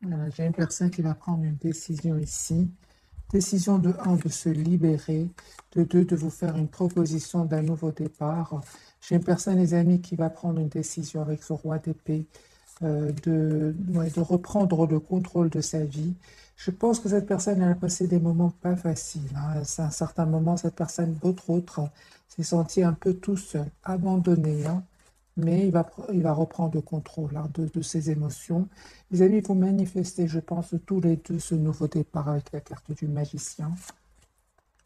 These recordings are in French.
J'ai une personne qui va prendre une décision ici. Décision de un, de se libérer, de 2, de vous faire une proposition d'un nouveau départ. J'ai une personne, les amis, qui va prendre une décision avec ce roi d'épée, de reprendre le contrôle de sa vie. Je pense que cette personne, elle a passé des moments pas faciles, hein. C'est à un certain moment, cette personne, votre autre, s'est senti un peu tout seul, abandonné, hein. Mais il va reprendre le contrôle, hein, de ses émotions. Les amis, vous manifestez, je pense, tous les deux ce nouveau départ avec la carte du magicien.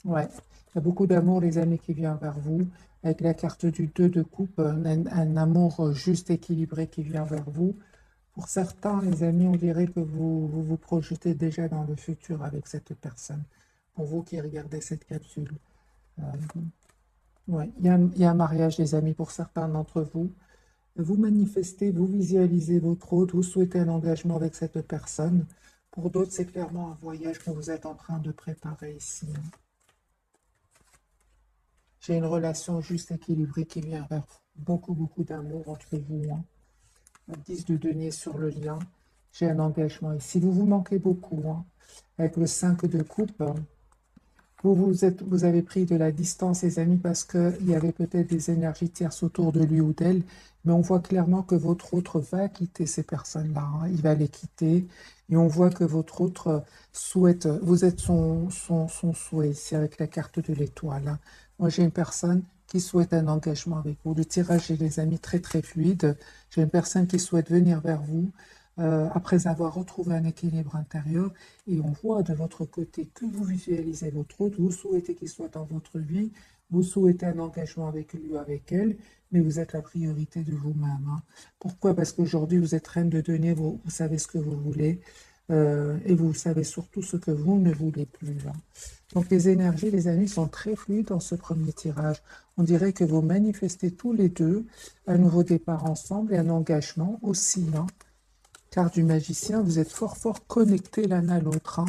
Ouais, il y a beaucoup d'amour, les amis, qui vient vers vous. Avec la carte du 2 de coupe, un amour juste équilibré qui vient vers vous. Pour certains, les amis, on dirait que vous projetez déjà dans le futur avec cette personne. Pour vous qui regardez cette capsule. Euh, ouais, il y a un mariage, les amis, pour certains d'entre vous. Vous manifestez, vous visualisez votre hôte, vous souhaitez un engagement avec cette personne. Pour d'autres, c'est clairement un voyage que vous êtes en train de préparer ici, hein. J'ai une relation juste équilibrée qui vient vers vous. Beaucoup, beaucoup d'amour entre vous, hein. Le 10 de denier sur le lien. J'ai un engagement ici. Vous vous manquez beaucoup, hein. Avec le 5 de coupe, vous avez pris de la distance, les amis, parce qu'il y avait peut-être des énergies tierces autour de lui ou d'elle, mais on voit clairement que votre autre va quitter ces personnes-là, hein. Il va les quitter, et on voit que votre autre souhaite, vous êtes son souhait ici avec la carte de l'étoile, hein. Moi, j'ai une personne qui souhaite un engagement avec vous. Le tirage est, les amis, très, très fluide. J'ai une personne qui souhaite venir vers vous après avoir retrouvé un équilibre intérieur. Et on voit de votre côté que vous visualisez votre autre, vous souhaitez qu'il soit dans votre vie, vous souhaitez un engagement avec lui ou avec elle, mais vous êtes la priorité de vous-même, hein. Pourquoi? Parce qu'aujourd'hui, vous êtes reine de denier, vous savez ce que vous voulez, et vous savez surtout ce que vous ne voulez plus, hein. Donc les énergies, les amis, sont très fluides dans ce premier tirage. On dirait que vous manifestez tous les deux un nouveau départ ensemble et un engagement aussi, hein. Carte du magicien, vous êtes fort fort connectés l'un à l'autre, hein.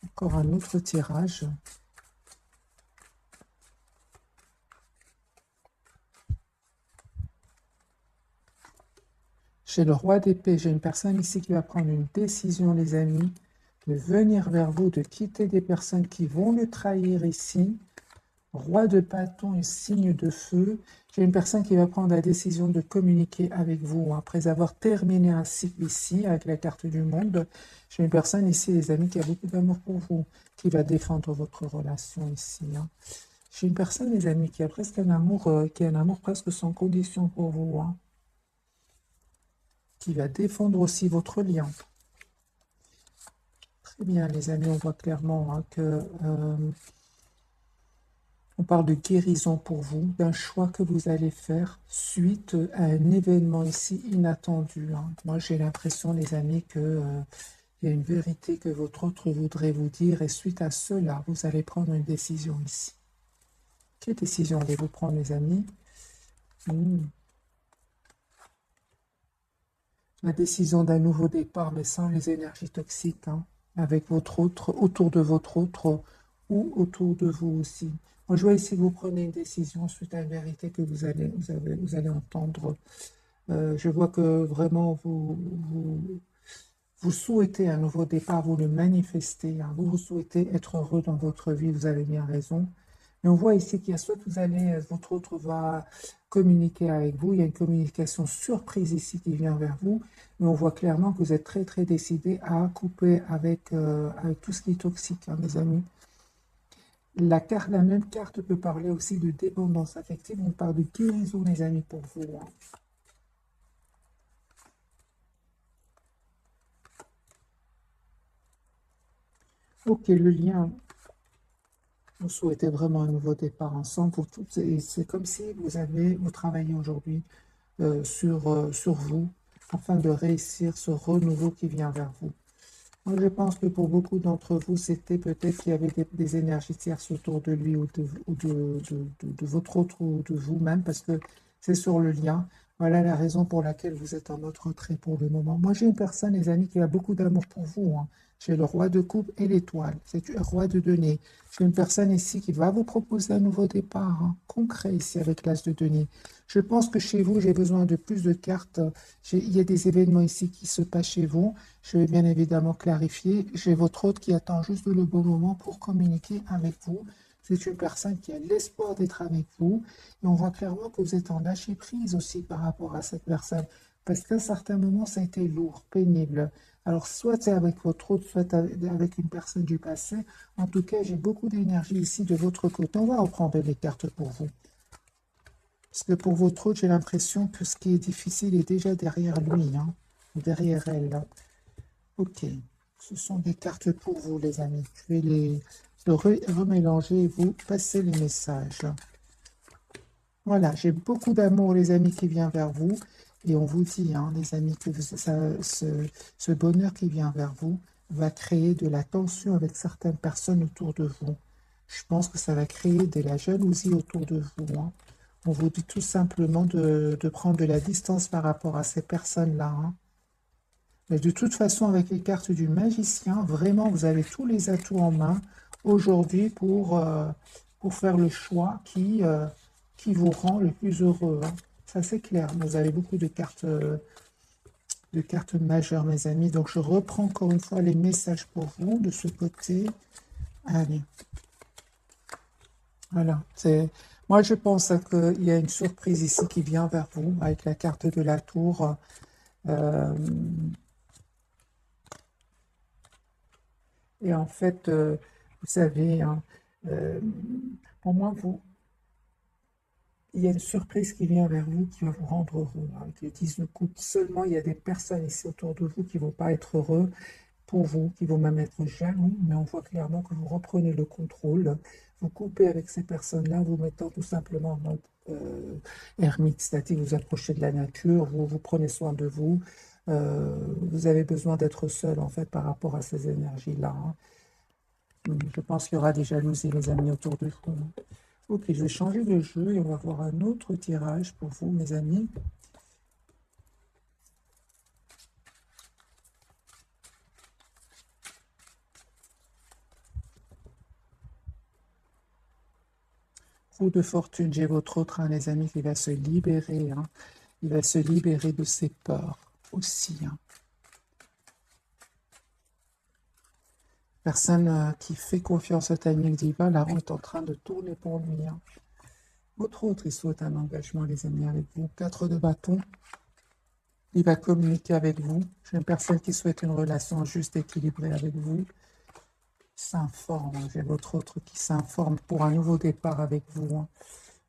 Encore un autre tirage. J'ai le roi d'épée, j'ai une personne ici qui va prendre une décision, les amis, de venir vers vous, de quitter des personnes qui vont le trahir ici. Roi de bâton et signe de feu. J'ai une personne qui va prendre la décision de communiquer avec vous après avoir terminé un cycle ici avec la carte du monde. J'ai une personne ici, les amis, qui a beaucoup d'amour pour vous, qui va défendre votre relation ici, hein. J'ai une personne, les amis, qui a presque un amour, qui a un amour presque sans condition pour vous, hein, qui va défendre aussi votre lien. Très bien, les amis, on voit clairement, hein, que on parle de guérison pour vous, d'un choix que vous allez faire suite à un événement ici inattendu, hein. Moi, j'ai l'impression, les amis, que il y a une vérité que votre autre voudrait vous dire, et suite à cela, vous allez prendre une décision ici. Quelle décision allez-vous prendre, les amis? La décision d'un nouveau départ, mais sans les énergies toxiques, hein, avec votre autre, autour de votre autre ou autour de vous aussi. Moi, je vois ici que vous prenez une décision suite à une vérité que vous allez entendre. Je vois que vraiment vous souhaitez un nouveau départ, vous le manifestez, hein. Vous souhaitez être heureux dans votre vie, vous avez bien raison. Mais on voit ici qu'il y a soit que votre autre va communiquer avec vous, il y a une communication surprise ici qui vient vers vous, mais on voit clairement que vous êtes très très décidé à couper avec tout ce qui est toxique, hein, mes amis. La même carte peut parler aussi de dépendance affective, on parle de guérison, les amis, pour vous, hein. Ok, le lien, vous souhaitez vraiment un nouveau départ ensemble. C'est comme si vous travaillez aujourd'hui sur vous afin de réussir ce renouveau qui vient vers vous. Moi, je pense que pour beaucoup d'entre vous, c'était peut-être qu'il y avait des énergies tierces autour de lui ou de votre autre ou de vous-même, parce que c'est sur le lien. Voilà la raison pour laquelle vous êtes en mode retrait pour le moment. Moi, j'ai une personne, les amis, qui a beaucoup d'amour pour vous, hein. J'ai le roi de coupe et l'étoile. C'est le roi de denier. J'ai une personne ici qui va vous proposer un nouveau départ, hein, concret ici avec l'as de denier. Je pense que chez vous, j'ai besoin de plus de cartes. Il y a des événements ici qui se passent chez vous. Je vais bien évidemment clarifier. J'ai votre hôte qui attend juste le bon moment pour communiquer avec vous. C'est une personne qui a l'espoir d'être avec vous. Et on voit clairement que vous êtes en lâcher prise aussi par rapport à cette personne. Parce qu'à un certain moment, ça a été lourd, pénible. Alors, soit c'est avec votre autre, soit avec une personne du passé. En tout cas, j'ai beaucoup d'énergie ici de votre côté. On va reprendre les cartes pour vous. Parce que pour votre autre, j'ai l'impression que ce qui est difficile est déjà derrière lui, hein, ou derrière elle, là. Ok. Ce sont des cartes pour vous, les amis. Je vais les remélanger et vous passer les messages. Voilà, j'ai beaucoup d'amour, les amis, qui vient vers vous. Et on vous dit, hein, les amis, que ce bonheur qui vient vers vous va créer de la tension avec certaines personnes autour de vous. Je pense que ça va créer de la jalousie autour de vous, hein. On vous dit tout simplement de prendre de la distance par rapport à ces personnes-là, hein. Mais de toute façon, avec les cartes du magicien, vraiment, vous avez tous les atouts en main aujourd'hui pour faire le choix qui vous rend le plus heureux, hein. Ça, c'est clair. Vous avez beaucoup de cartes majeures, mes amis. Donc, je reprends encore une fois les messages pour vous de ce côté. Allez, voilà. Moi, je pense qu'il y a une surprise ici qui vient vers vous avec la carte de la tour. Euh, Et en fait, vous savez, hein, euh, pour moi, il y a une surprise qui vient vers vous qui va vous rendre heureux, hein. Avec les 10 de coupe, seulement il y a des personnes ici autour de vous qui ne vont pas être heureux pour vous, qui vont même être jaloux, mais on voit clairement que vous reprenez le contrôle, vous coupez avec ces personnes-là, vous mettant tout simplement en mode ermite, c'est-à-dire vous approchez de la nature, vous prenez soin de vous, vous avez besoin d'être seul en fait par rapport à ces énergies-là, hein. Je pense qu'il y aura des jalousies, les amis, autour de vous. Ok, je vais changer de jeu et on va voir un autre tirage pour vous, mes amis. Roue de fortune, j'ai votre autre, hein, les amis, qui va se libérer, hein. Il va se libérer de ses peurs aussi, hein. Personne qui fait confiance au timing divin, la roue est en train de tourner pour lui, hein. Votre autre, il souhaite un engagement, les amis, avec vous. 4 de bâton. Il va communiquer avec vous. J'ai une personne qui souhaite une relation juste équilibrée avec vous. S'informe, hein. J'ai votre autre qui s'informe pour un nouveau départ avec vous, hein.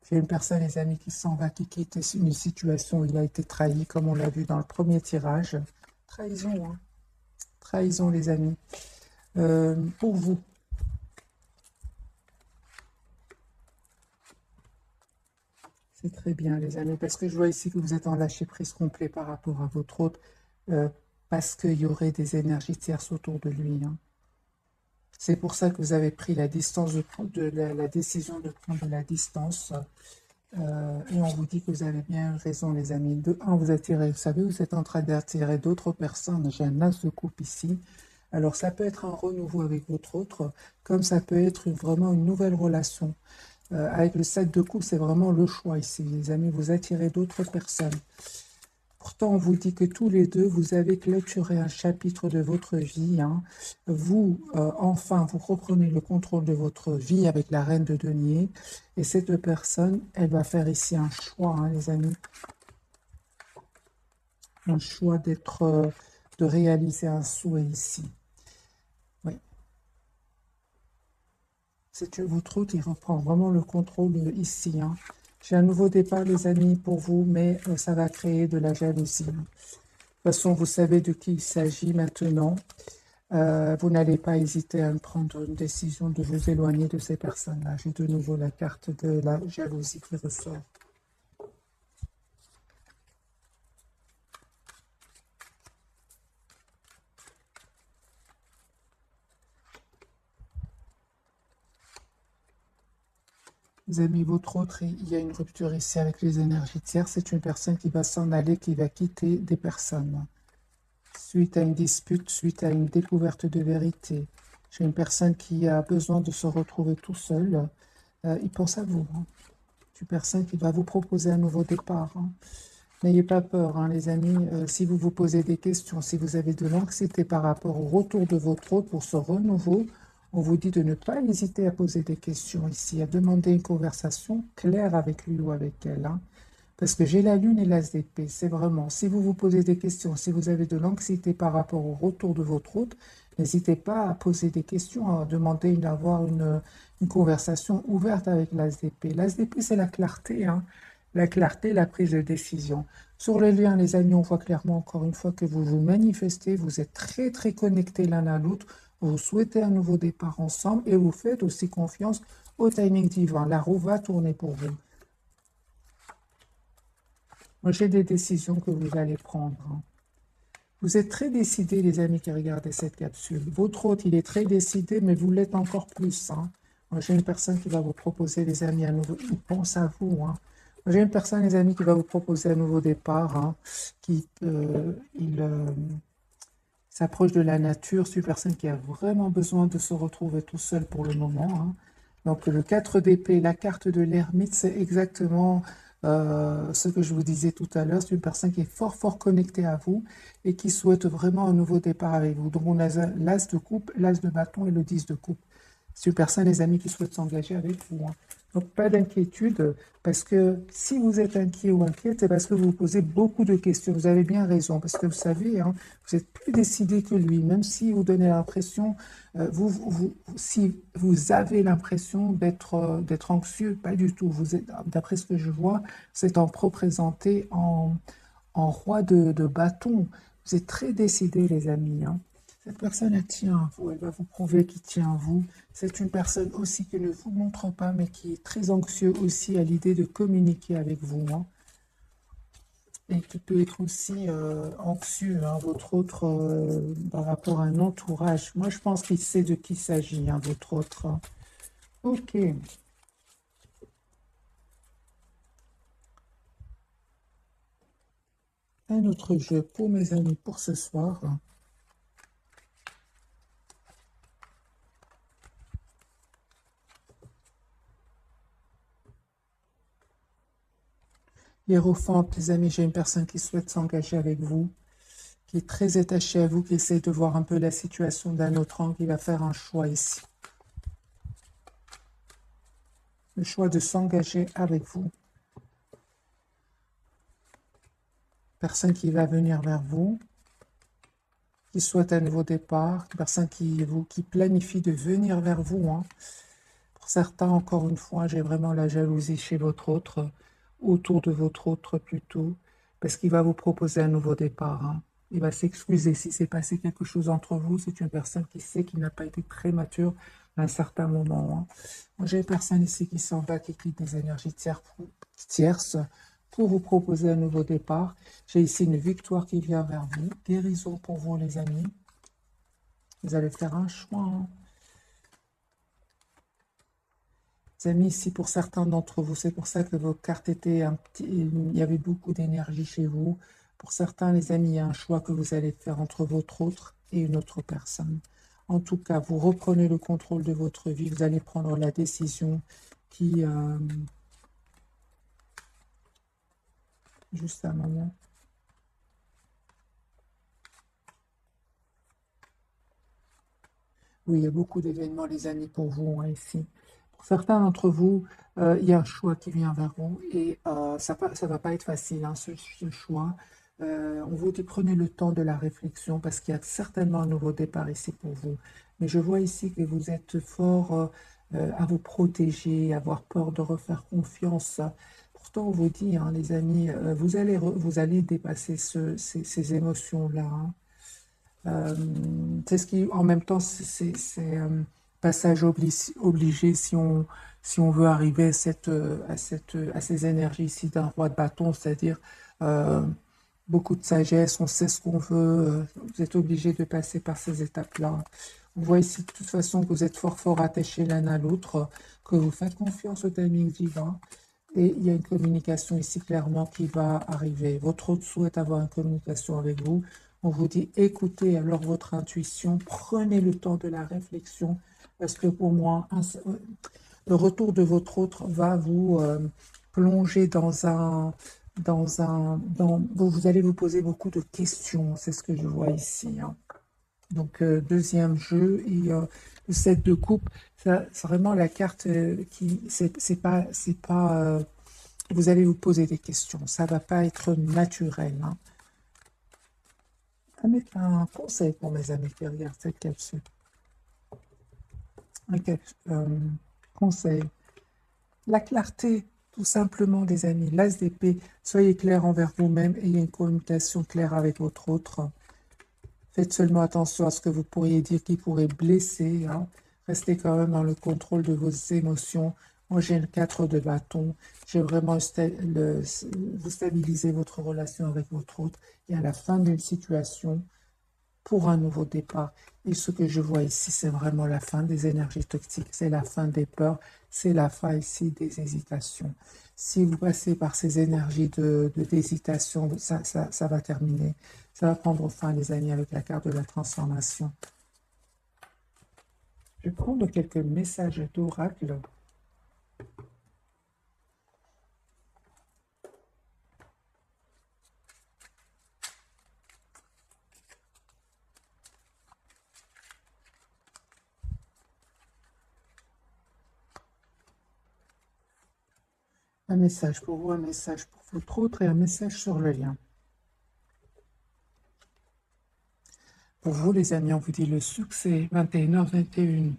J'ai une personne, les amis, qui s'en va, qui quitte une situation où il a été trahi, comme on l'a vu dans le premier tirage. Trahison, hein. Trahison, les amis. Pour vous, c'est très bien, les amis, parce que je vois ici que vous êtes en lâcher-prise complet par rapport à votre autre, euh, parce qu'il y aurait des énergies tierces autour de lui, hein. C'est pour ça que vous avez pris la distance la décision de prendre de la distance. Et on vous dit que vous avez bien raison, les amis. De un, vous attirez, vous savez, vous êtes en train d'attirer d'autres personnes. J'ai un as de coupe ici. Alors, ça peut être un renouveau avec votre autre, comme ça peut être vraiment une nouvelle relation. Avec le 7 de coupe, c'est vraiment le choix ici, les amis. Vous attirez d'autres personnes. Pourtant, on vous dit que tous les deux, vous avez clôturé un chapitre de votre vie, hein. Vous, enfin, vous reprenez le contrôle de votre vie avec la reine de denier. Et cette personne, elle va faire ici un choix, hein, les amis. Un choix de réaliser un souhait ici. Oui. C'est votre route, il reprend vraiment le contrôle ici, hein. J'ai un nouveau départ, les amis, pour vous, mais ça va créer de la jalousie. De toute façon, vous savez de qui il s'agit maintenant. Vous n'allez pas hésiter à prendre une décision de vous éloigner de ces personnes-là. J'ai de nouveau la carte de la jalousie qui ressort. Les amis, votre autre, il y a une rupture ici avec les énergies tierces. C'est une personne qui va s'en aller, qui va quitter des personnes. Suite à une dispute, suite à une découverte de vérité. J'ai une personne qui a besoin de se retrouver tout seul. Il pense à vous. C'est une personne qui va vous proposer un nouveau départ. N'ayez pas peur, les amis. Si vous vous posez des questions, si vous avez de l'anxiété par rapport au retour de votre hôte pour ce renouveau, on vous dit de ne pas hésiter à poser des questions ici, à demander une conversation claire avec lui ou avec elle. Parce que j'ai la lune et l'as d'épée. C'est vraiment, si vous vous posez des questions, si vous avez de l'anxiété par rapport au retour de votre hôte, n'hésitez pas à poser des questions, à demander d'avoir une conversation ouverte avec l'as d'épée. L'as d'épée, c'est la clarté, la clarté, la prise de décision. Sur le lien, les amis, on voit clairement encore une fois que vous vous manifestez, vous êtes très très connectés l'un à l'autre, vous souhaitez un nouveau départ ensemble et vous faites aussi confiance au timing divin. La roue va tourner pour vous. Moi, j'ai des décisions que vous allez prendre. Vous êtes très décidés, les amis qui regardent cette capsule. Votre hôte, il est très décidé, mais vous l'êtes encore plus. Moi, j'ai une personne qui va vous proposer, les amis, à nouveau. Il pense à vous. Moi, j'ai une personne, les amis, qui va vous proposer un nouveau départ, qui s'approche de la nature. C'est une personne qui a vraiment besoin de se retrouver tout seul pour le moment. Donc, le 4 d'épée, la carte de l'ermite, c'est exactement ce que je vous disais tout à l'heure. C'est une personne qui est fort, fort connectée à vous et qui souhaite vraiment un nouveau départ avec vous. Donc, on a l'as de coupe, l'as de bâton et le 10 de coupe. C'est une personne, les amis, qui souhaite s'engager avec vous. Donc, pas d'inquiétude, parce que si vous êtes inquiet ou inquiète, c'est parce que vous vous posez beaucoup de questions. Vous avez bien raison, parce que vous savez, vous êtes plus décidé que lui, même si vous donnez l'impression, si vous avez l'impression d'être anxieux, pas du tout. Vous êtes, d'après ce que je vois, vous êtes en représenté en roi de bâton. Vous êtes très décidé, les amis. Cette personne, elle tient à vous, elle va vous prouver qu'il tient à vous. C'est une personne aussi qui ne vous montre pas, mais qui est très anxieux aussi à l'idée de communiquer avec vous. Et qui peut être aussi anxieux, votre autre, par rapport à un entourage. Moi, je pense qu'il sait de qui il s'agit, votre autre. Ok. Un autre jeu pour mes amis pour ce soir. Hiérophante, les amis, j'ai une personne qui souhaite s'engager avec vous, qui est très attachée à vous, qui essaie de voir un peu la situation d'un autre angle, qui va faire un choix ici. Le choix de s'engager avec vous. Personne qui va venir vers vous, qui souhaite un nouveau départ, personne qui planifie de venir vers vous. Pour certains, encore une fois, j'ai vraiment la jalousie chez votre autre, autour de votre autre plutôt, parce qu'il va vous proposer un nouveau départ. Il va s'excuser si c'est passé quelque chose entre vous. C'est une personne qui sait qu'il n'a pas été très mature à un certain moment. Moi, j'ai une personne ici qui s'en va, qui quitte des énergies tierces pour vous proposer un nouveau départ. J'ai ici une victoire qui vient vers vous. Guérison pour vous, les amis. Vous allez faire un choix. Les amis, ici, pour certains d'entre vous, c'est pour ça que vos cartes étaient il y avait beaucoup d'énergie chez vous. Pour certains, les amis, il y a un choix que vous allez faire entre votre autre et une autre personne. En tout cas, vous reprenez le contrôle de votre vie. Vous allez prendre la décision qui... Juste un moment. Oui, il y a beaucoup d'événements, les amis, pour vous ici. Pour certains d'entre vous, il y a un choix qui vient vers vous et ça ne va pas être facile, ce choix. On vous dit prenez le temps de la réflexion parce qu'il y a certainement un nouveau départ ici pour vous. Mais je vois ici que vous êtes fort à vous protéger, à avoir peur de refaire confiance. Pourtant, on vous dit, les amis, vous allez dépasser ces émotions-là. C'est ce qui, en même temps, c'est passage obligé si on veut arriver à ces énergies ici d'un roi de bâton, c'est-à-dire beaucoup de sagesse, on sait ce qu'on veut, vous êtes obligé de passer par ces étapes-là. On voit ici de toute façon que vous êtes fort attachés l'un à l'autre, que vous faites confiance au timing divin. Et il y a une communication ici clairement qui va arriver. Votre hôte souhaite avoir une communication avec vous. On vous dit écoutez alors votre intuition, prenez le temps de la réflexion, parce que pour moi, le retour de votre hôte va vous plonger vous allez vous poser beaucoup de questions, c'est ce que je vois ici, hein. Donc, deuxième jeu, et le 7 de coupe, c'est vraiment la carte qui, vous allez vous poser des questions, ça va pas être naturel, hein. Avec un conseil pour mes amis qui regardent cette capsule. Conseil. La clarté, tout simplement, les amis. L'as d'épée, soyez clair envers vous-même, ayez une communication claire avec votre autre. Faites seulement attention à ce que vous pourriez dire qui pourrait blesser, hein. Restez quand même dans le contrôle de vos émotions. Moi, j'ai le 4 de bâton. J'ai vraiment vous stabiliser votre relation avec votre autre. Et à la fin d'une situation, pour un nouveau départ. Et ce que je vois ici, c'est vraiment la fin des énergies toxiques. C'est la fin des peurs. C'est la fin ici des hésitations. Si vous passez par ces énergies d'hésitation, ça va terminer. Ça va prendre fin, les amis, avec la carte de la transformation. Je vais prendre quelques messages d'oracle. Un message pour vous, un message pour votre autre et un message sur le lien. Pour vous, les amis, on vous dit le succès, 21h21.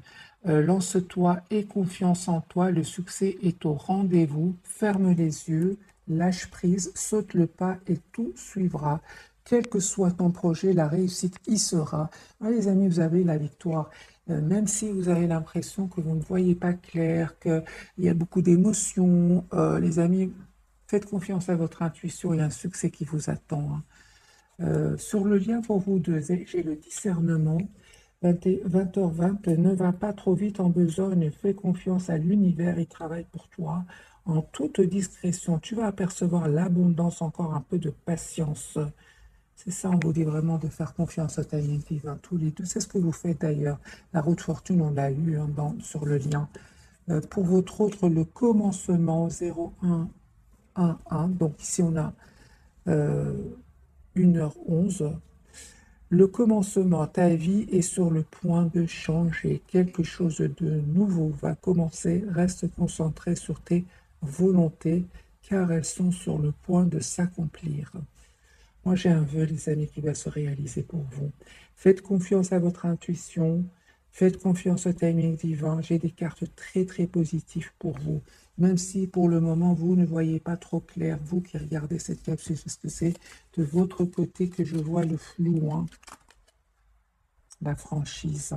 Lance-toi et confiance en toi, le succès est au rendez-vous. Ferme les yeux, lâche prise, saute le pas et tout suivra. Quel que soit ton projet, la réussite y sera. Ah, les amis, vous avez la victoire. Même si vous avez l'impression que vous ne voyez pas clair, qu'il y a beaucoup d'émotions, les amis, faites confiance à votre intuition, il y a un succès qui vous attend, hein. Sur le lien pour vous deux, j'ai le discernement. 20h20, ne va pas trop vite en besogne, fais confiance à l'univers, il travaille pour toi. En toute discrétion, tu vas apercevoir l'abondance, encore un peu de patience. C'est ça, on vous dit vraiment de faire confiance au timing divin, tous les deux. C'est ce que vous faites d'ailleurs. La roue de fortune, on l'a eu, hein, sur le lien. Pour votre autre, le commencement 0111. Donc ici, on a 1h11. Le commencement, ta vie est sur le point de changer. Quelque chose de nouveau va commencer. Reste concentré sur tes volontés, car elles sont sur le point de s'accomplir. Moi, j'ai un vœu, les amis, qui va se réaliser pour vous. Faites confiance à votre intuition. Faites confiance au timing divin. J'ai des cartes très positives pour vous. Même si pour le moment, vous ne voyez pas trop clair, vous qui regardez cette capsule, parce que c'est de votre côté que je vois le flou, hein. La franchise.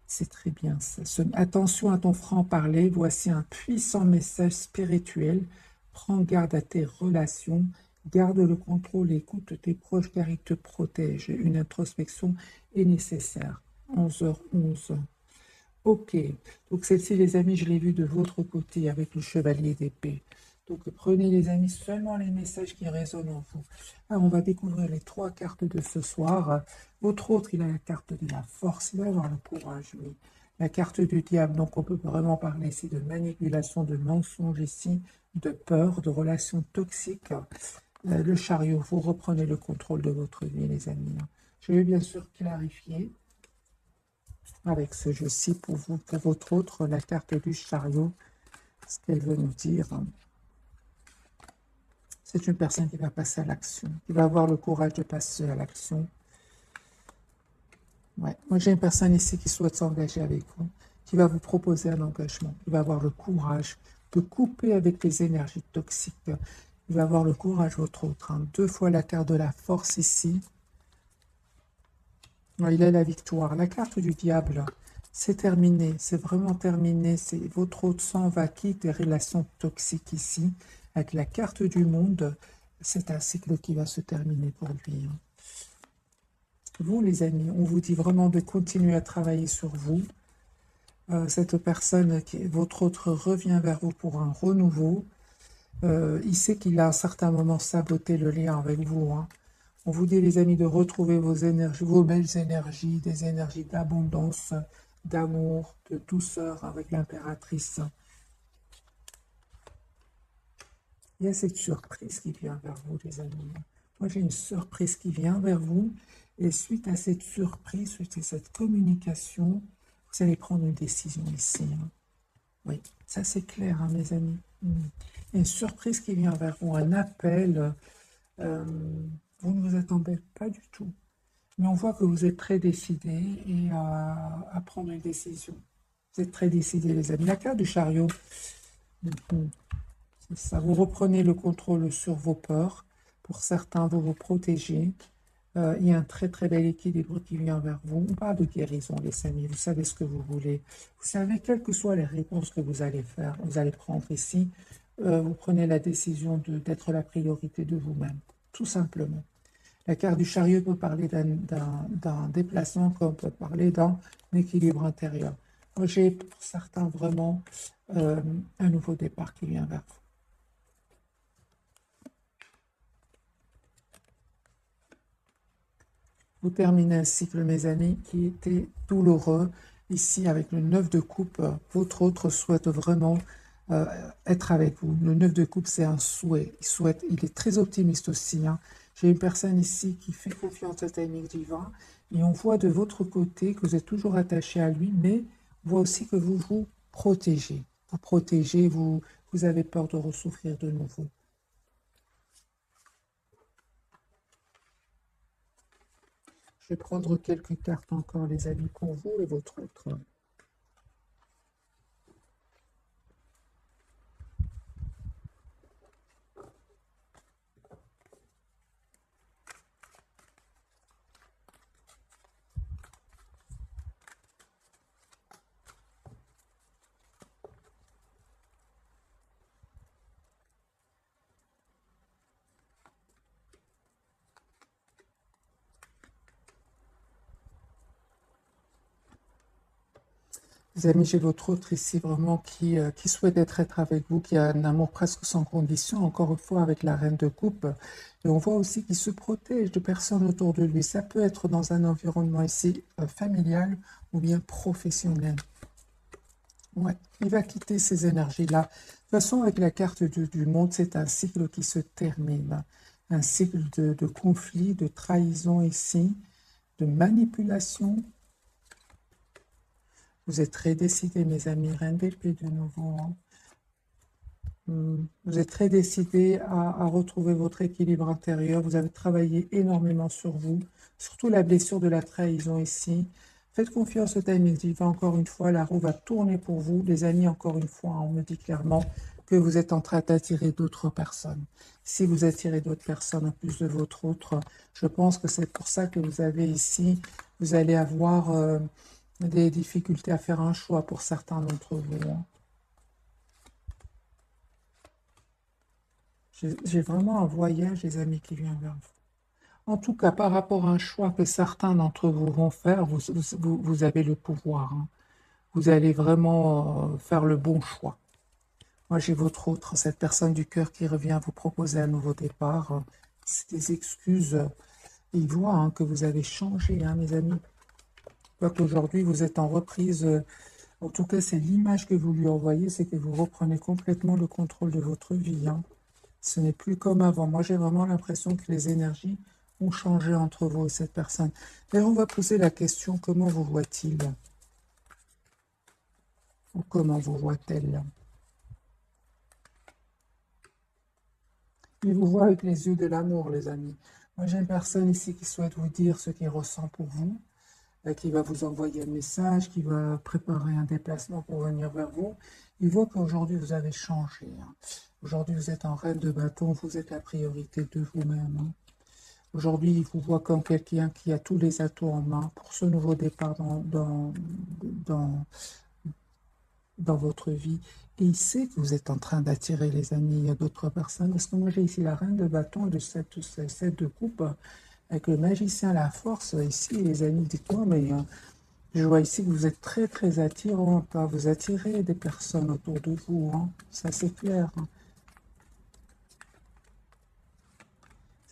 C'est très bien ça. Attention à ton franc-parler. Voici un puissant message spirituel. Prends garde à tes relations. Garde le contrôle et écoute tes proches car ils te protègent. Une introspection est nécessaire. 11h11. Ok. Donc celle-ci, les amis, je l'ai vue de votre côté avec le chevalier d'épée. Donc prenez, les amis, seulement les messages qui résonnent en vous. Alors, on va découvrir les 3 cartes de ce soir. Votre autre, il a la carte de la force. Il va avoir le courage, oui. La carte du diable, donc on peut vraiment parler ici de manipulation, de mensonge ici, de peur, de relations toxiques. Le chariot, vous reprenez le contrôle de votre vie, les amis. Je vais bien sûr clarifier avec ce jeu-ci pour vous, pour votre autre, la carte du chariot, ce qu'elle veut nous dire. C'est une personne qui va passer à l'action, qui va avoir le courage de passer à l'action. Ouais. Moi, j'ai une personne ici qui souhaite s'engager avec vous, qui va vous proposer un engagement, qui va avoir le courage de couper avec les énergies toxiques. Il va avoir le courage, votre autre. 2 fois la carte de la force ici. Il a la victoire. La carte du diable, c'est terminé. C'est vraiment terminé. Votre autre s'en va, quitte des relations toxiques ici. Avec la carte du monde, C'est un cycle qui va se terminer pour lui. Vous, les amis, on vous dit vraiment de continuer à travailler sur vous. Cette personne, votre autre, revient vers vous pour un renouveau. Il sait qu'il a à un certain moment saboté le lien avec vous. On vous dit, les amis, de retrouver vos énergies, vos belles énergies, des énergies d'abondance, d'amour, de douceur avec l'impératrice. Il y a cette surprise qui vient vers vous, les amis. Moi, j'ai une surprise qui vient vers vous. Et suite à cette surprise, suite à cette communication, vous allez prendre une décision ici. Oui, ça c'est clair, mes amis. Une surprise qui vient vers vous, un appel. Vous ne vous attendez pas du tout. Mais on voit que vous êtes très décidé et à prendre une décision. Vous êtes très décidé, les amis. La carte du chariot, c'est ça. Vous reprenez le contrôle sur vos peurs. Pour certains, vous vous protégez. Il y a un très très bel équilibre qui vient vers vous. On parle de guérison, les amis. Vous savez ce que vous voulez. Vous savez, quelles que soient les réponses que vous allez faire, vous allez prendre ici, vous prenez la décision d'être la priorité de vous-même, tout simplement. La carte du chariot peut parler d'un déplacement, comme peut parler d'un équilibre intérieur. Moi, j'ai pour certains vraiment un nouveau départ qui vient vers vous. Vous terminez un cycle, mes amis, qui était douloureux. Ici, avec le 9 de coupe, votre autre souhaite vraiment être avec vous. Le 9 de coupe, c'est un souhait. Il est très optimiste aussi. J'ai une personne ici qui fait confiance au timing divin. Et on voit de votre côté que vous êtes toujours attaché à lui, mais on voit aussi que vous vous protégez. Vous protégez, vous avez peur de ressouffrir de nouveau. Je vais prendre quelques cartes encore, les amis, pour vous et votre autre. Les amis, j'ai votre autre ici vraiment qui souhaite être avec vous, qui a un amour presque sans condition, encore une fois avec la reine de coupe. Et on voit aussi qu'il se protège de personnes autour de lui. Ça peut être dans un environnement ici familial ou bien professionnel. Ouais, il va quitter ces énergies-là. De toute façon, avec la carte du monde, c'est un cycle qui se termine. Un cycle de conflit, de trahison ici, de manipulation. Vous êtes très décidés, mes amis. Reine d'épée de nouveau. Vous êtes très décidés à retrouver votre équilibre intérieur. Vous avez travaillé énormément sur vous, surtout la blessure de la trahison ici. Faites confiance au timing divin. Encore une fois, la roue va tourner pour vous. Les amis, encore une fois, on me dit clairement que vous êtes en train d'attirer d'autres personnes. Si vous attirez d'autres personnes en plus de votre autre, je pense que c'est pour ça que vous avez ici, vous allez avoir des difficultés à faire un choix pour certains d'entre vous. J'ai vraiment un voyage, les amis, qui vient vers vous. En tout cas, par rapport à un choix que certains d'entre vous vont faire, vous avez le pouvoir. Vous allez vraiment faire le bon choix. Moi, j'ai votre autre, cette personne du cœur qui revient vous proposer un nouveau départ. C'est des excuses. Il voit que vous avez changé, mes amis. Qu'aujourd'hui, vous êtes en reprise. En tout cas, c'est l'image que vous lui envoyez, c'est que vous reprenez complètement le contrôle de votre vie. Ce n'est plus comme avant. Moi, j'ai vraiment l'impression que les énergies ont changé entre vous et cette personne. Et on va poser la question, comment vous voit-il? Ou comment vous voit-elle? Il vous voit avec les yeux de l'amour, les amis. Moi, j'ai une personne ici qui souhaite vous dire ce qu'il ressent pour vous, qui va vous envoyer un message, qui va préparer un déplacement pour venir vers vous. Il voit qu'aujourd'hui, vous avez changé. Aujourd'hui, vous êtes en reine de bâton, vous êtes la priorité de vous-même. Aujourd'hui, il vous voit comme quelqu'un qui a tous les atouts en main pour ce nouveau départ dans votre vie. Et il sait que vous êtes en train d'attirer, les amis, d'autres personnes. Parce que moi, j'ai ici la reine de bâton, de 7 de coupe, avec le magicien, la force. Ici, les amis, dites-moi, mais je vois ici que vous êtes très, très attirante, hein. Vous attirez des personnes autour de vous, hein. Ça, c'est clair, hein.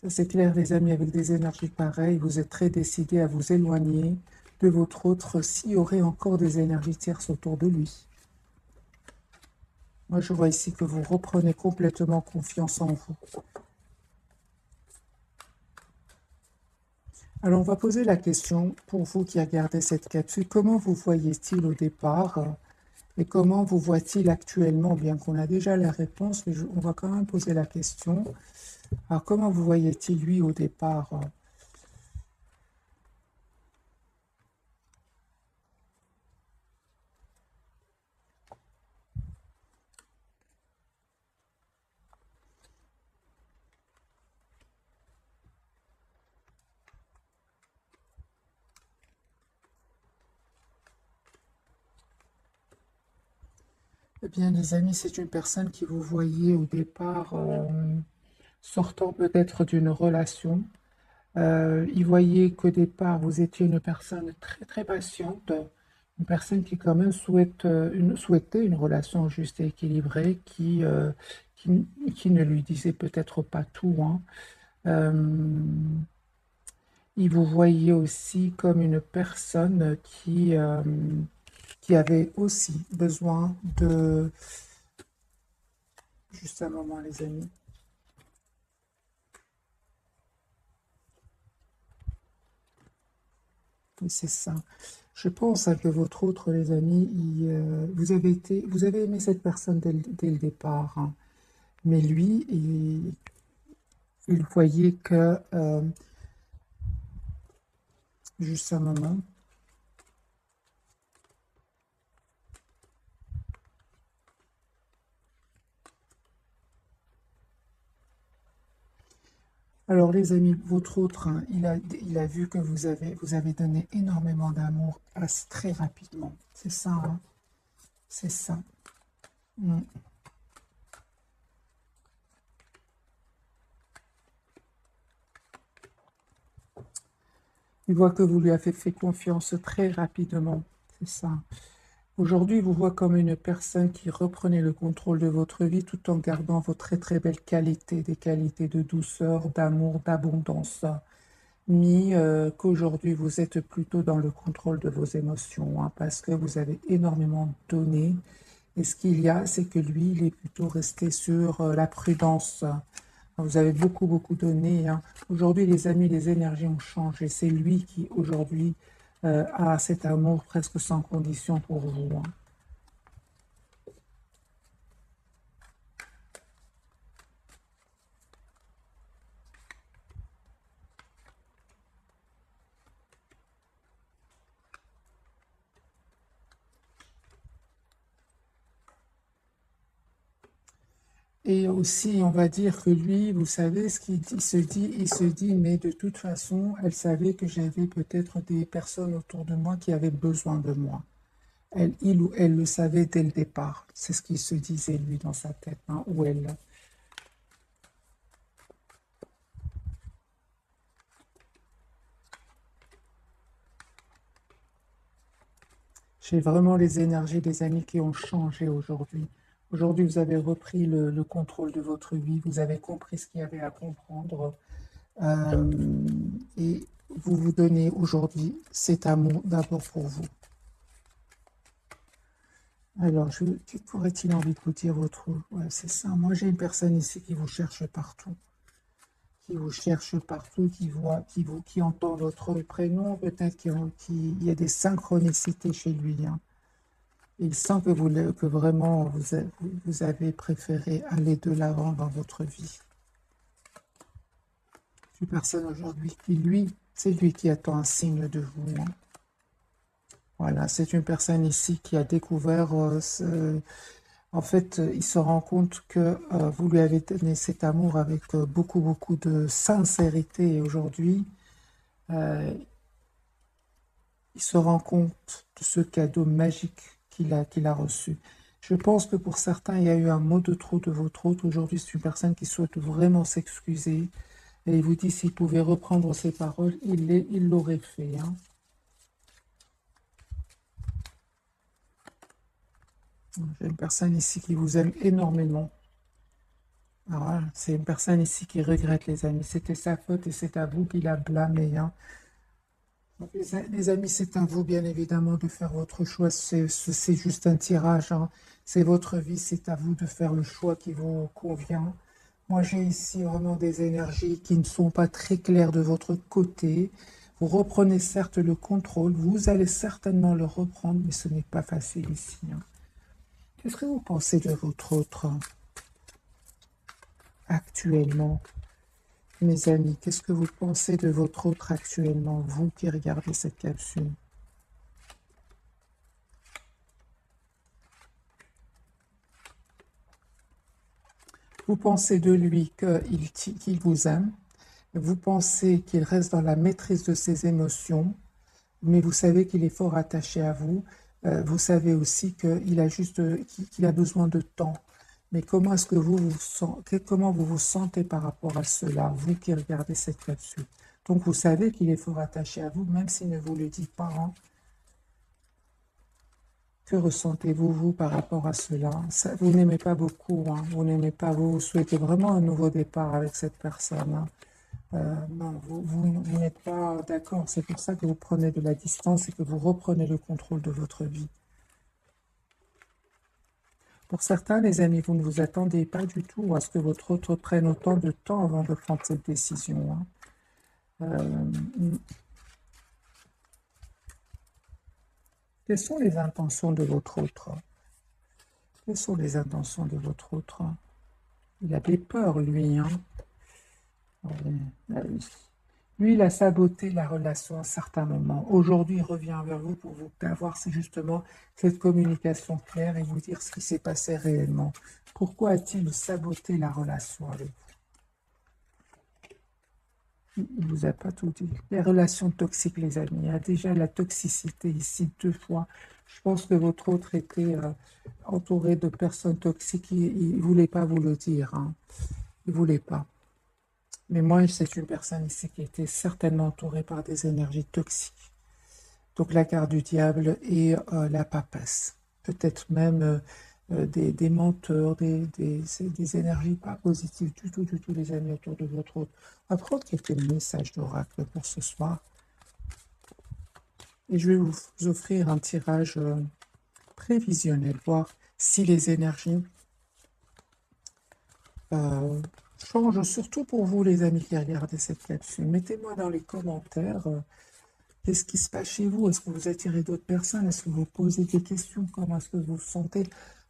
Ça, c'est clair, les amis, avec des énergies pareilles, vous êtes très décidés à vous éloigner de votre autre s'il y aurait encore des énergies tierces autour de lui. Moi, je vois ici que vous reprenez complètement confiance en vous. Alors, on va poser la question, pour vous qui regardez cette capsule, comment vous voyez-t-il au départ et comment vous voit-il actuellement, bien qu'on a déjà la réponse, mais on va quand même poser la question. Alors, comment vous voyez-t-il lui au départ? Eh bien, les amis, c'est une personne qui vous voyait au départ sortant peut-être d'une relation. Il voyait qu'au départ, vous étiez une personne très très patiente, une personne qui quand même souhaitait une relation juste et équilibrée, qui ne lui disait peut-être pas tout, hein. Euh, il vous voyait aussi comme une personne qui avait aussi besoin de... Juste un moment, les amis. Oui, c'est ça. Je pense hein, que votre autre, les amis, vous avez aimé cette personne dès le départ, hein. Mais lui, il voyait que, juste un moment, alors les amis, votre autre, hein, il a vu que vous avez donné énormément d'amour très rapidement. C'est ça, hein, c'est ça. Mm. Il voit que vous lui avez fait confiance très rapidement. C'est ça. Aujourd'hui, il vous voit comme une personne qui reprenait le contrôle de votre vie tout en gardant vos très très belles qualités, des qualités de douceur, d'amour, d'abondance. Mais qu'aujourd'hui, vous êtes plutôt dans le contrôle de vos émotions, hein, parce que vous avez énormément donné. Et ce qu'il y a, c'est que lui, il est plutôt resté sur la prudence. Vous avez beaucoup, beaucoup donné, hein. Aujourd'hui, les amis, les énergies ont changé. C'est lui qui, aujourd'hui, a cet amour presque sans condition pour vous, hein. Et aussi, on va dire que lui, vous savez, ce qu'il dit, il se dit, mais de toute façon, elle savait que j'avais peut-être des personnes autour de moi qui avaient besoin de moi. Il ou elle le savait dès le départ. C'est ce qu'il se disait, lui, dans sa tête, hein, ou elle. J'ai vraiment les énergies des amis qui ont changé aujourd'hui. Aujourd'hui, vous avez repris le contrôle de votre vie, vous avez compris ce qu'il y avait à comprendre, euh, et vous vous donnez aujourd'hui cet amour d'abord pour vous. Alors, que pourrait-il envie de vous dire votre... Ouais, c'est ça. Moi, j'ai une personne ici qui vous cherche partout. Qui vous cherche partout, qui entend votre prénom. Peut-être qu'il y a des synchronicités chez lui, hein. Il sent que, que vraiment vous avez préféré aller de l'avant dans votre vie. Une personne aujourd'hui qui, lui, c'est lui qui attend un signe de vous, hein. Voilà, c'est une personne ici qui a découvert en fait, il se rend compte que vous lui avez donné cet amour avec beaucoup, beaucoup de sincérité. Et aujourd'hui, euh, il se rend compte de ce cadeau magique qu'il a reçu. Je pense que pour certains, il y a eu un mot de trop de votre hôte. Aujourd'hui, c'est une personne qui souhaite vraiment s'excuser. Et il vous dit s'il pouvait reprendre ses paroles, il l'aurait fait, hein. J'ai une personne ici qui vous aime énormément. Alors, voilà, c'est une personne ici qui regrette, les amis. C'était sa faute et c'est à vous qu'il a blâmé, hein. Donc, les amis, c'est à vous, bien évidemment, de faire votre choix. C'est juste un tirage, hein. C'est votre vie, c'est à vous de faire le choix qui vous convient. Moi, j'ai ici vraiment des énergies qui ne sont pas très claires de votre côté. Vous reprenez certes le contrôle, vous allez certainement le reprendre, mais ce n'est pas facile ici, hein. Qu'est-ce que vous pensez de votre autre actuellement, mes amis? Qu'est-ce que vous pensez de votre autre actuellement, vous qui regardez cette capsule? Vous pensez de lui qu'il vous aime, vous pensez qu'il reste dans la maîtrise de ses émotions, mais vous savez qu'il est fort attaché à vous. Vous savez aussi qu'il a besoin de temps. Mais comment est-ce que comment vous vous sentez par rapport à cela, vous qui regardez cette capsule? Donc vous savez qu'il est fort attaché à vous, même s'il ne vous le dit pas, hein. Que ressentez-vous, vous, par rapport à cela? Vous n'aimez pas beaucoup, hein. Vous n'aimez pas, vous souhaitez vraiment un nouveau départ avec cette personne, hein. Non, vous n'êtes pas d'accord. C'est pour ça que vous prenez de la distance et que vous reprenez le contrôle de votre vie. Pour certains, les amis, vous ne vous attendez pas du tout à ce que votre autre prenne autant de temps avant de prendre cette décision, hein. Euh, Quelles sont les intentions de votre autre? Quelles sont les intentions de votre autre? Il a des peurs, lui, hein. Oui. Lui, il a saboté la relation à un certain moment. Aujourd'hui, il revient vers vous pour vous avoir justement cette communication claire et vous dire ce qui s'est passé réellement. Pourquoi a-t-il saboté la relation avec vous? Il ne vous a pas tout dit. Les relations toxiques, les amis. Il y a déjà la toxicité ici 2 fois. Je pense que votre autre était entouré de personnes toxiques. Il ne voulait pas vous le dire, hein. Il ne voulait pas. Mais moi, c'est une personne ici qui était certainement entourée par des énergies toxiques. Donc la carte du diable et la papesse. Peut-être même des menteurs, c'est des énergies pas positives du tout, les amis, autour de votre autre. On va prendre quelques messages d'oracle pour ce soir. Et je vais vous offrir un tirage prévisionnel, voir si les énergies changent, surtout pour vous, les amis qui regardez cette capsule. Mettez-moi dans les commentaires qu'est-ce qui se passe chez vous. Est-ce que vous attirez d'autres personnes? Est-ce que vous posez des questions? Comment est-ce que vous vous sentez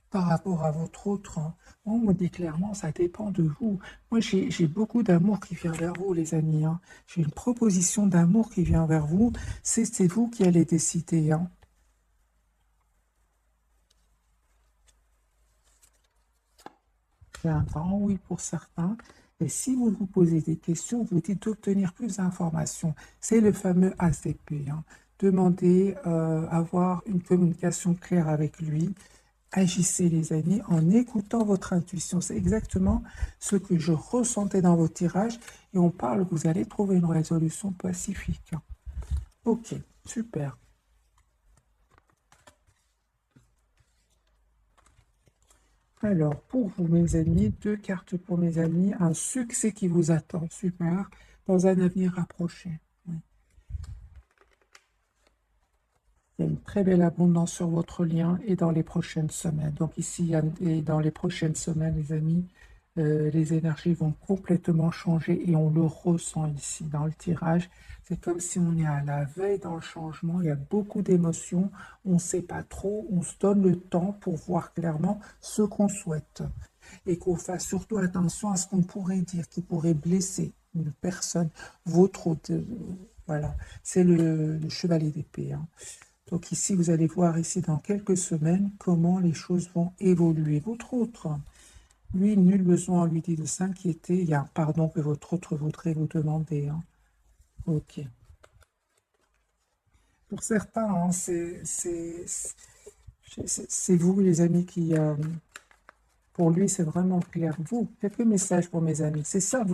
par rapport à votre autre, hein? On me dit clairement, ça dépend de vous. Moi, j'ai beaucoup d'amour qui vient vers vous, les amis, hein. J'ai une proposition d'amour qui vient vers vous. C'est vous qui allez décider, hein. J'ai un grand oui pour certains. Et si vous vous posez des questions, vous dites d'obtenir plus d'informations. C'est le fameux ACP, hein. Demandez avoir une communication claire avec lui. Agissez, les amis, en écoutant votre intuition. C'est exactement ce que je ressentais dans vos tirages. Et on parle que vous allez trouver une résolution pacifique. Ok, super. Alors, pour vous, mes amis, 2 cartes pour mes amis. Un succès qui vous attend, super, dans un avenir rapproché. Oui. Il y a une très belle abondance sur votre lien et dans les prochaines semaines. Donc ici, et dans les prochaines semaines, les amis, les énergies vont complètement changer et on le ressent ici dans le tirage. C'est comme si on est à la veille dans le changement. Il y a beaucoup d'émotions. On ne sait pas trop. On se donne le temps pour voir clairement ce qu'on souhaite. Et qu'on fasse surtout attention à ce qu'on pourrait dire, qui pourrait blesser une personne, votre autre. Voilà, c'est le chevalier d'épée, hein. Donc ici, vous allez voir ici dans quelques semaines comment les choses vont évoluer. Votre autre, lui, nul besoin, on lui dit de s'inquiéter. Il y a un pardon que votre autre voudrait vous demander, hein. Ok. Pour certains, hein, C'est vous, les amis, qui... pour lui, c'est vraiment clair. Vous, quelques messages pour mes amis. C'est ça,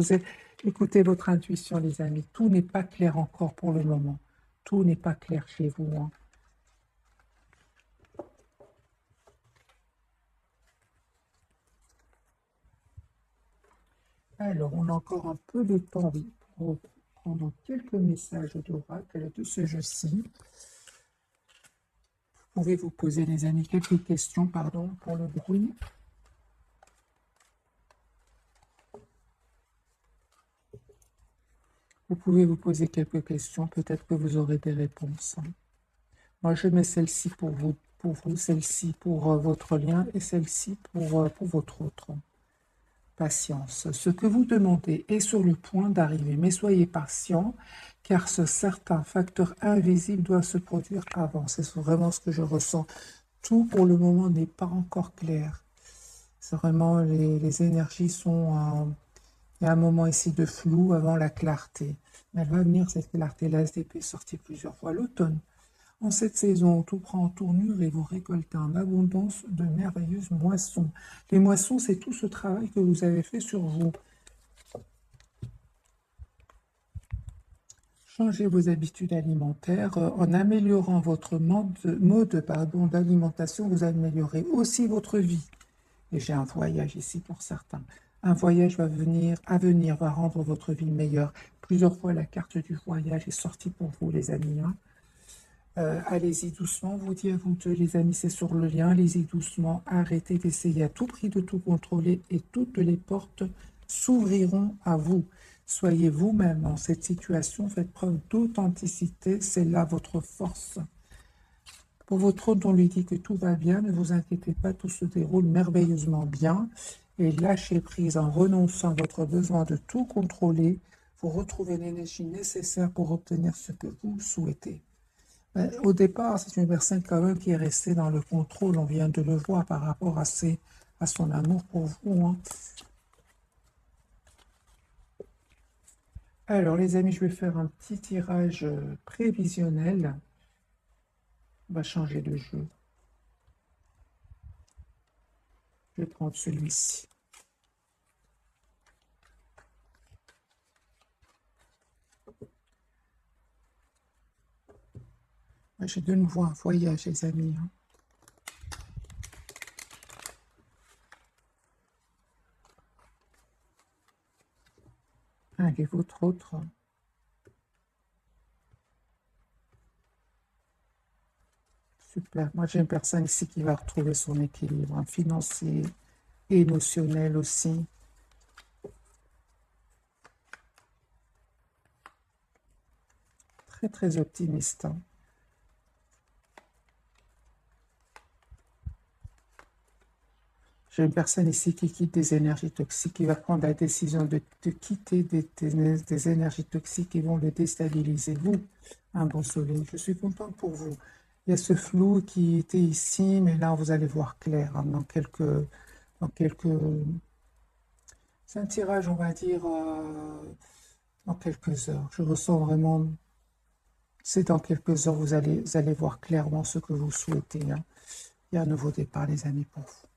écoutez votre intuition, les amis. Tout n'est pas clair encore pour le moment. Tout n'est pas clair chez vous, hein. Alors, on a encore un peu de temps, oui, pour prendre quelques messages d'oracle de ce jeu-ci. Vous pouvez vous poser, les amis, quelques questions, pardon, pour le bruit. Vous pouvez vous poser quelques questions, peut-être que vous aurez des réponses. Moi, je mets celle-ci pour vous, celle-ci pour votre lien et celle-ci pour votre autre. Patience. Ce que vous demandez est sur le point d'arriver, mais soyez patient, car ce certain facteur invisible doit se produire avant. C'est vraiment ce que je ressens. Tout pour le moment n'est pas encore clair. C'est vraiment, les énergies sont... il y a un moment ici de flou avant la clarté. Mais elle va venir, cette clarté. La SDP est sortie plusieurs fois l'automne. En cette saison, tout prend en tournure et vous récoltez en abondance de merveilleuses moissons. Les moissons, c'est tout ce travail que vous avez fait sur vous. Changez vos habitudes alimentaires. En améliorant votre mode d'alimentation, vous améliorez aussi votre vie. Et j'ai un voyage ici pour certains. Un voyage à venir va rendre votre vie meilleure. Plusieurs fois, la carte du voyage est sortie pour vous, les amis, hein. Allez-y doucement, vous dites à vous deux, les amis, c'est sur le lien. Allez-y doucement, arrêtez d'essayer à tout prix de tout contrôler et toutes les portes s'ouvriront à vous. Soyez vous-même dans cette situation, faites preuve d'authenticité, c'est là votre force. Pour votre autre, on lui dit que tout va bien, ne vous inquiétez pas, tout se déroule merveilleusement bien. Et lâchez prise en renonçant à votre besoin de tout contrôler, vous retrouvez l'énergie nécessaire pour obtenir ce que vous souhaitez. Au départ, c'est une personne quand même qui est restée dans le contrôle, on vient de le voir par rapport à son amour pour vous, hein. Alors les amis, je vais faire un petit tirage prévisionnel. On va changer de jeu. Je vais prendre celui-ci. J'ai de nouveau un voyage, les amis, hein. Allez, votre autre. Super. Moi, j'ai une personne ici qui va retrouver son équilibre, hein, financier et émotionnel aussi. Très, très optimiste, hein. J'ai une personne ici qui quitte des énergies toxiques, qui va prendre la décision de quitter des énergies toxiques qui vont le déstabiliser. Vous, un bon soleil, je suis contente pour vous. Il y a ce flou qui était ici, mais là, vous allez voir clair, hein, dans quelques... C'est un tirage, on va dire, dans quelques heures. Je ressens vraiment... C'est dans quelques heures, vous allez voir clairement ce que vous souhaitez, hein. Il y a un nouveau départ, les amis, pour vous.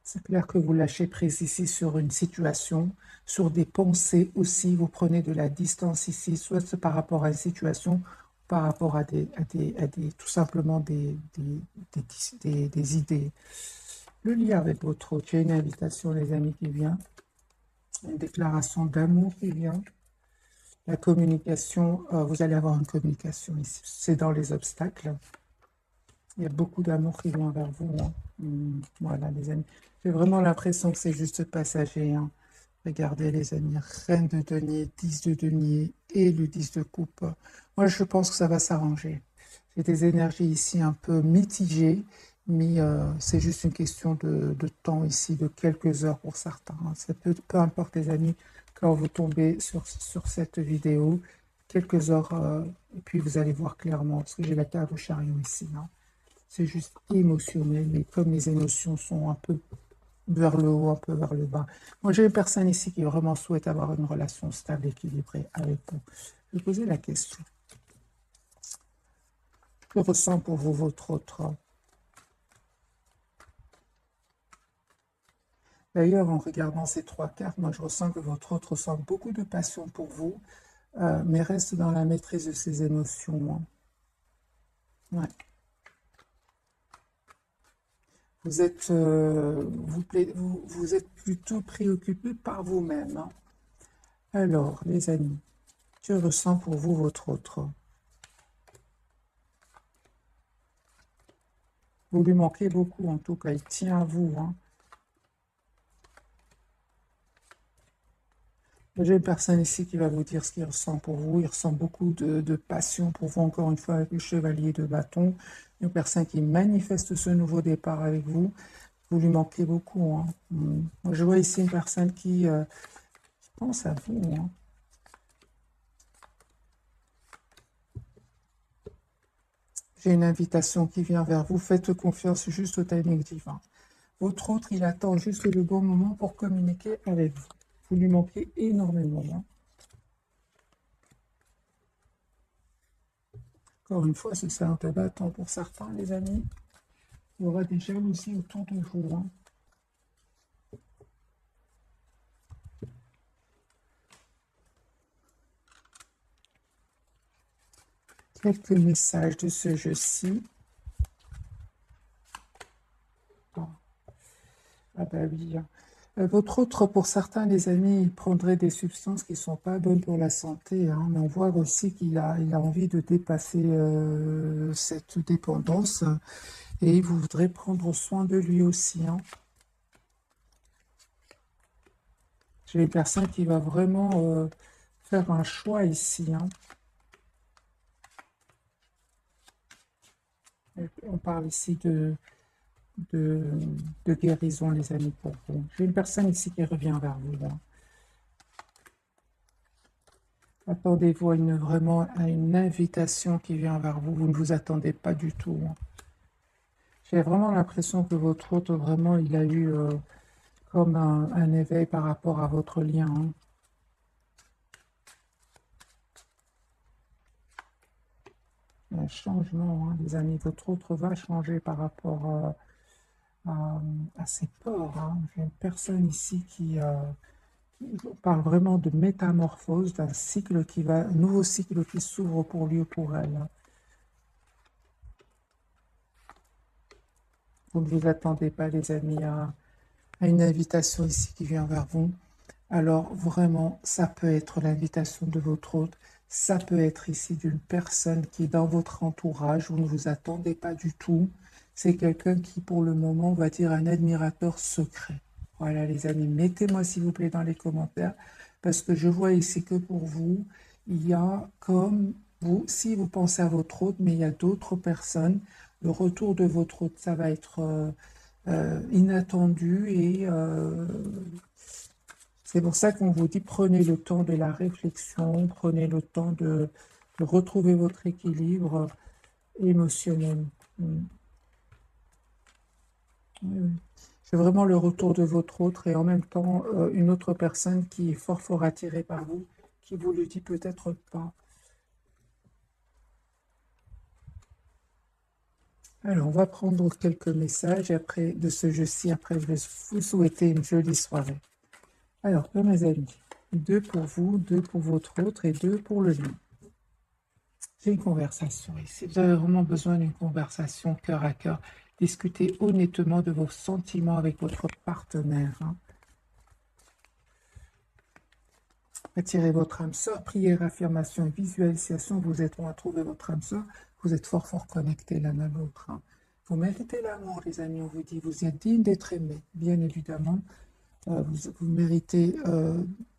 C'est clair que vous lâchez prise ici sur une situation, sur des pensées aussi. Vous prenez de la distance ici, soit par rapport à une situation, par rapport à tout simplement des idées. Le lien avec votre autre, il y a une invitation, les amis, qui vient. Une déclaration d'amour qui vient. La communication, vous allez avoir une communication ici. C'est dans les obstacles. Il y a beaucoup d'amour qui vient vers vous, hein. Voilà, les amis. J'ai vraiment l'impression que c'est juste passager, hein. Regardez, les amis. Reine de denier, 10 de denier et le 10 de coupe. Moi, je pense que ça va s'arranger. J'ai des énergies ici un peu mitigées, mais c'est juste une question de temps ici, de quelques heures pour certains, hein. Peu importe, les amis, quand vous tombez sur cette vidéo, quelques heures, et puis vous allez voir clairement, parce que j'ai la carte au chariot ici, hein. c'est juste émotionnel. Mais comme les émotions sont un peu vers le haut, un peu vers le bas. Moi, j'ai une personne ici qui vraiment souhaite avoir une relation stable, équilibrée avec vous. Je vais poser la question. Que ressent pour vous votre autre? D'ailleurs, en regardant ces trois cartes, moi, je ressens que votre autre ressent beaucoup de passion pour vous, mais reste dans la maîtrise de ses émotions. Ouais. Vous êtes, vous êtes plutôt préoccupé par vous-même. Hein. Alors, les amis, que ressent pour vous votre autre? Vous lui manquez beaucoup, en tout cas, il tient à vous. Hein. J'ai une personne ici qui va vous dire ce qu'il ressent pour vous. Il ressent beaucoup de passion pour vous, encore une fois, avec le chevalier de bâton. Une personne qui manifeste ce nouveau départ avec vous. Vous lui manquez beaucoup. Hein. Je vois ici une personne qui pense à vous. Hein. J'ai une invitation qui vient vers vous. Faites confiance juste au timing divin. Votre autre, il attend juste le bon moment pour communiquer avec vous. Vous lui manquez énormément. Hein. Encore une fois, c'est un de bâton pour certains, les amis. Il y aura des jalousies autour de vous. Hein. Quelques messages de ce jeu-ci. Ah bah oui. Votre autre, pour certains, les amis, il prendrait des substances qui ne sont pas bonnes pour la santé. Hein, mais on voit aussi qu'il a envie de dépasser cette dépendance et il voudrait prendre soin de lui aussi. Hein. J'ai une personne qui va vraiment faire un choix ici. Hein. On parle ici de guérison, les amis, pour vous. J'ai une personne ici qui revient vers vous. Hein. Attendez-vous vraiment à une invitation qui vient vers vous. Vous ne vous attendez pas du tout. Hein. J'ai vraiment l'impression que votre hôte, vraiment, il a eu comme un éveil par rapport à votre lien. Hein. Un changement, hein, les amis. Votre autre va changer par rapport à ses peurs. Hein. J'ai une personne ici qui parle vraiment de métamorphose, d'un cycle qui va, un nouveau cycle qui s'ouvre pour lui ou pour elle. Hein. Vous ne vous attendez pas, les amis, à une invitation ici qui vient vers vous. Alors, vraiment, ça peut être l'invitation de votre hôte. Ça peut être ici d'une personne qui est dans votre entourage. Vous ne vous attendez pas du tout. C'est quelqu'un qui, pour le moment, va dire un admirateur secret. Voilà, les amis, mettez-moi s'il vous plaît dans les commentaires, parce que je vois ici que pour vous, il y a comme vous, si vous pensez à votre hôte, mais il y a d'autres personnes, le retour de votre hôte, ça va être inattendu et c'est pour ça qu'on vous dit prenez le temps de la réflexion, prenez le temps de retrouver votre équilibre émotionnel. Oui, oui. C'est vraiment le retour de votre autre et en même temps une autre personne qui est fort attirée par vous, qui vous le dit peut-être pas. Alors, on va prendre quelques messages et après de ce jeu-ci, après je vais vous souhaiter une jolie soirée. Alors, mes amis, 2 pour vous, 2 pour votre autre et 2 pour le mien. J'ai une conversation ici. Vous avez vraiment besoin d'une conversation cœur à cœur. Discutez honnêtement de vos sentiments avec votre partenaire. Hein. Attirez votre âme sœur, prière, affirmation et visualisation. Vous êtes loin à trouver votre âme sœur. Vous êtes fort connectés l'un à l'autre. Hein. Vous méritez l'amour, les amis. On vous dit, vous êtes digne d'être aimé, bien évidemment. Vous méritez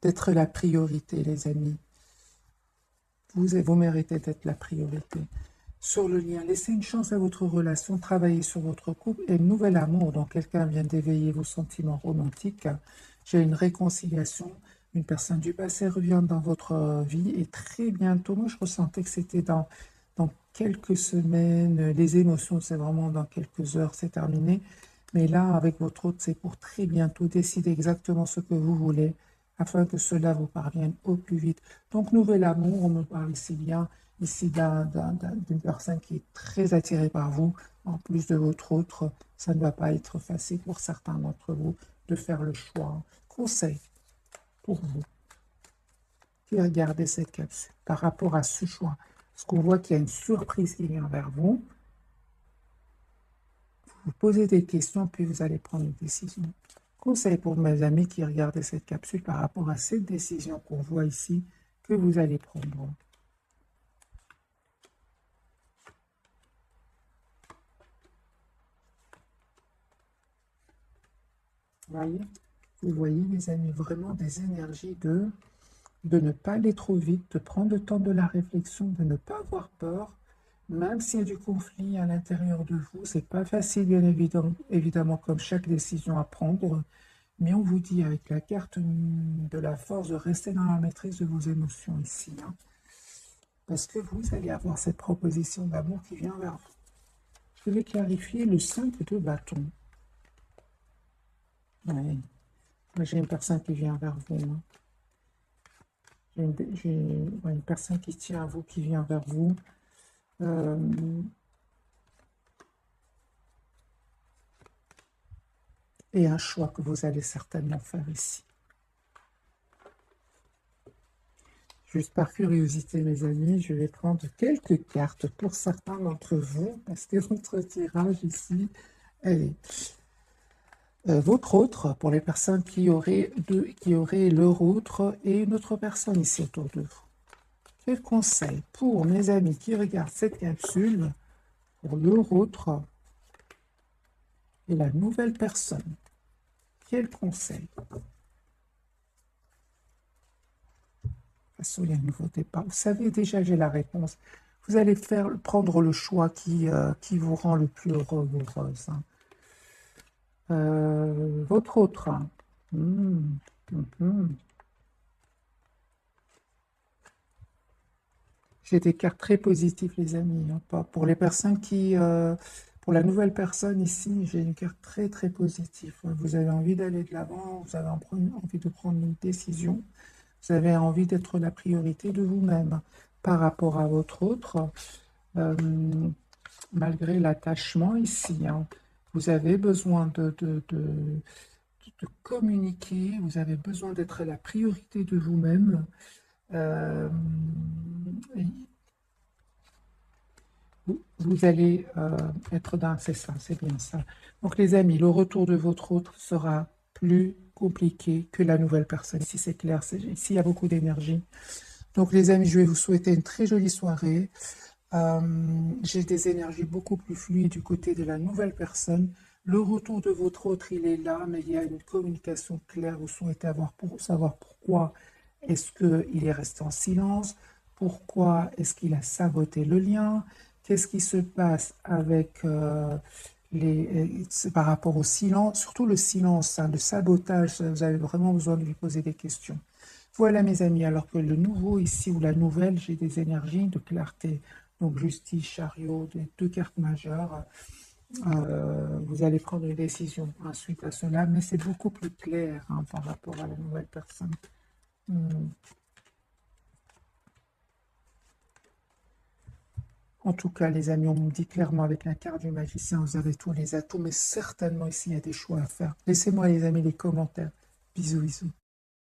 d'être la priorité, les amis. Vous méritez d'être la priorité. Sur le lien, laissez une chance à votre relation, travaillez sur votre couple et nouvel amour dont quelqu'un vient d'éveiller vos sentiments romantiques. J'ai une réconciliation, une personne du passé revient dans votre vie et très bientôt, moi je ressentais que c'était dans quelques semaines. Les émotions, c'est vraiment dans quelques heures, c'est terminé. Mais là, avec votre hôte, c'est pour très bientôt. Décidez exactement ce que vous voulez afin que cela vous parvienne au plus vite. Donc, nouvel amour, on me parle ici bien, ici d'une personne qui est très attirée par vous, en plus de votre autre. Ça ne va pas être facile pour certains d'entre vous de faire le choix. Conseil pour vous qui regardez cette capsule par rapport à ce choix. Parce qu'on voit qu'il y a une surprise qui vient vers vous. Vous posez des questions, puis vous allez prendre une décision. Conseil pour mes amis qui regardent cette capsule par rapport à cette décision qu'on voit ici, que vous allez prendre. Vous voyez, mes amis, vraiment des énergies de ne pas aller trop vite, de prendre le temps de la réflexion, de ne pas avoir peur, même s'il y a du conflit à l'intérieur de vous. C'est pas facile, bien évidemment, comme chaque décision à prendre. Mais on vous dit avec la carte de la force de rester dans la maîtrise de vos émotions ici. Parce que vous allez avoir cette proposition d'amour qui vient vers vous. Je vais clarifier le 5 de bâton. Ouais. J'ai une personne qui vient vers vous. J'ai une personne qui tient à vous, qui vient vers vous. Et un choix que vous allez certainement faire ici. Juste par curiosité, mes amis, je vais prendre quelques cartes pour certains d'entre vous, parce que votre tirage ici, elle est votre autre, pour les personnes qui auraient leur autre et une autre personne ici autour de vous. Quel conseil pour mes amis qui regardent cette capsule, pour leur autre et la nouvelle personne? Quel conseil? Il y a un nouveau départ. Vous savez, déjà, j'ai la réponse. Vous allez prendre le choix qui vous rend le plus heureux ou heureuse. Votre autre. J'ai des cartes très positives, les amis. Pour les personnes qui... pour la nouvelle personne ici, j'ai une carte très, très positive. Vous avez envie d'aller de l'avant, vous avez envie de prendre une décision. Vous avez envie d'être la priorité de vous-même par rapport à votre autre, malgré l'attachement ici. Vous avez besoin de communiquer, vous avez besoin d'être la priorité de vous-même. Vous allez être dans... C'est ça, c'est bien ça. Donc les amis, le retour de votre autre sera plus compliqué que la nouvelle personne. Ici, c'est clair, ici, il y a beaucoup d'énergie. Donc, les amis, je vais vous souhaiter une très jolie soirée. J'ai des énergies beaucoup plus fluides du côté de la nouvelle personne. Le retour de votre autre, il est là, mais il y a une communication claire. Vous souhaitez savoir pourquoi est-ce qu'il est resté en silence, pourquoi est-ce qu'il a saboté le lien, qu'est-ce qui se passe avec... par rapport au silence, surtout le silence, le sabotage, vous avez vraiment besoin de lui poser des questions. Voilà mes amis, alors que le nouveau ici ou la nouvelle, j'ai des énergies de clarté. Donc justice, chariot, des deux cartes majeures. Vous allez prendre une décision ensuite à cela, mais c'est beaucoup plus clair par rapport à la nouvelle personne. En tout cas, les amis, on me dit clairement avec la carte du magicien, vous avez tous les atouts, mais certainement ici, il y a des choix à faire. Laissez-moi, les amis, les commentaires. Bisous, bisous.